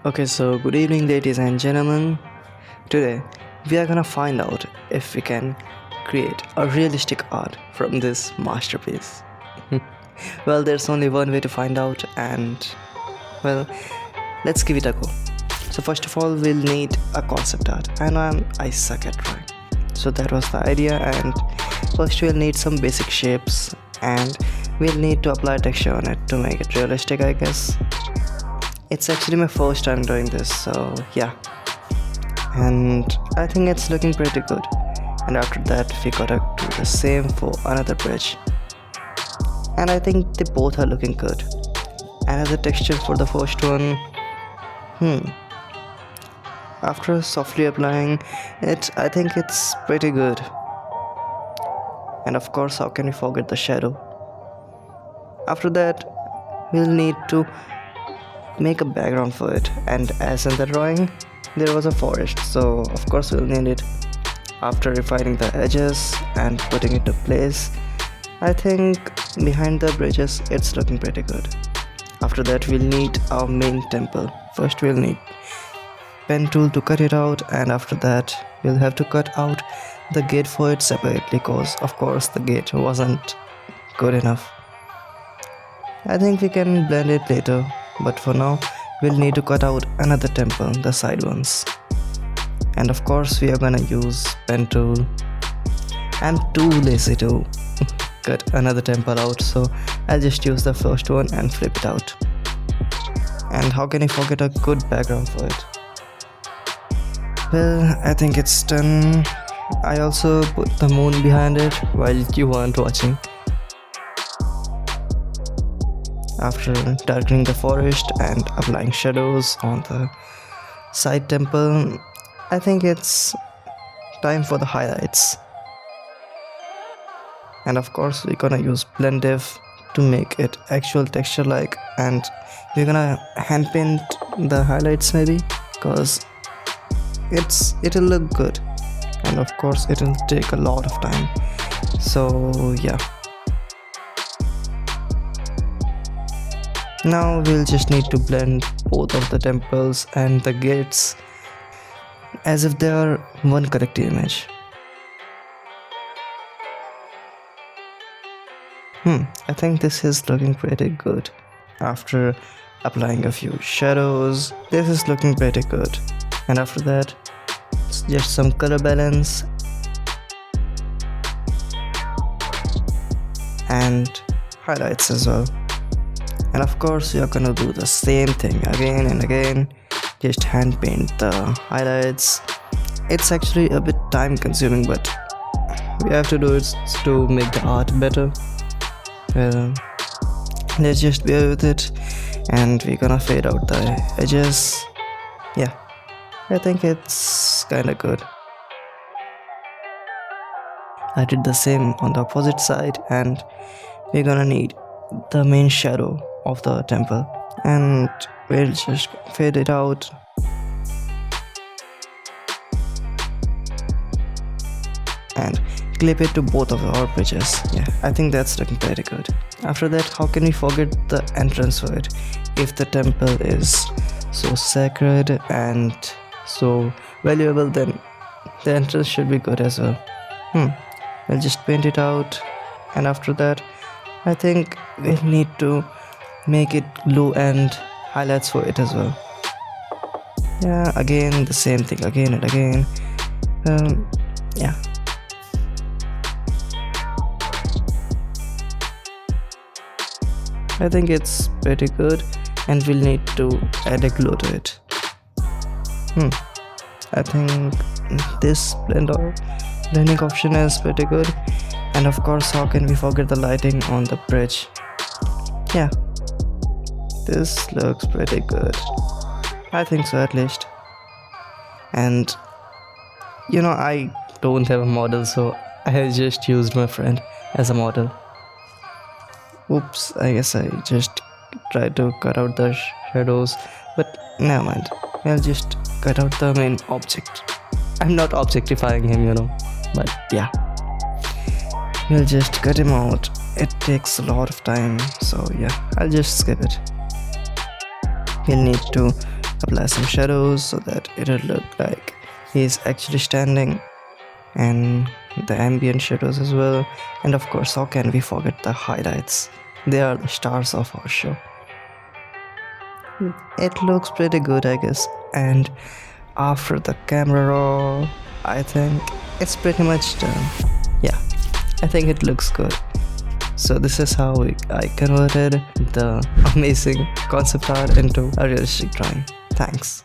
Okay, so good evening, ladies and gentlemen. Today, we are gonna find out if we can create a realistic art from this masterpiece. Well, there's only one way to find out, and well, let's give it a go. So, first of all, we'll need a concept art, and I suck at drawing. So, that was the idea, and first, we'll need some basic shapes, and we'll need to apply texture on it to make it realistic, I guess. It's actually my first time doing this, so yeah. And I think it's looking pretty good. And after that, we gotta do the same for another bridge. And I think they both are looking good. Another texture for the first one. After softly applying it, I think it's pretty good. And of course, how can we forget the shadow? After that, we'll need to make a background for it, and as in the drawing there was a forest, so of course we'll need it. After refining the edges and putting it to place, I think behind the bridges it's looking pretty good. After that, we'll need our main temple. First we'll need pen tool to cut it out, and after that we'll have to cut out the gate for it separately, because of course the gate wasn't good enough. I think we can blend it later, but for now we'll need to cut out another temple, the side ones. And of course we are gonna use pen tool. I'm too lazy to cut another temple out, so I'll just use the first one and flip it out. And how can I forget a good background for it? Well, I think it's done. I also put the moon behind it while you weren't watching. After darkening the forest and applying shadows on the side temple, I think it's time for the highlights. And of course we're gonna use blend diff to make it actual texture like, and we're gonna hand paint the highlights maybe, because it'll look good, and of course it'll take a lot of time, so yeah. Now we'll just need to blend both of the temples and the gates as if they are one correct image. I think this is looking pretty good. After applying a few shadows, this is looking pretty good. And after that, it's just some color balance and highlights as well. And of course you're gonna do the same thing again and again, just hand paint the highlights. It's actually a bit time consuming, but we have to do it to make the art better. Well, let's just bear with it, and we're gonna fade out the edges. Yeah, I think it's kinda good. I did the same on the opposite side, and we're gonna need the main shadow of the temple, and we'll just fade it out. And clip it to both of our bridges. Yeah, I think that's looking pretty good. After that, how can we forget the entrance for it? If the temple is so sacred and so valuable, then the entrance should be good as well. We'll just paint it out, and after that I think we'll need to make it glow and highlights for it as well. Yeah, again the same thing again and again. Yeah, I think it's pretty good, and we'll need to add a glow to it. I think this blending option is pretty good. And of course, how can we forget the lighting on the bridge? Yeah, this looks pretty good. I think so, at least. And you know, I don't have a model, so I just used my friend as a model. Oops, I guess I just tried to cut out the shadows, but never mind. I'll just cut out the main object. I'm not objectifying him, you know, but yeah. We'll just cut him out. It takes a lot of time, so yeah, I'll just skip it. We'll need to apply some shadows so that it'll look like he's actually standing, and the ambient shadows as well. And of course, how can we forget the highlights? They are the stars of our show. It looks pretty good, I guess. And after the camera roll, I think it's pretty much done. Yeah, I think it looks good. So this is how I converted the amazing concept art into a realistic drawing. Thanks.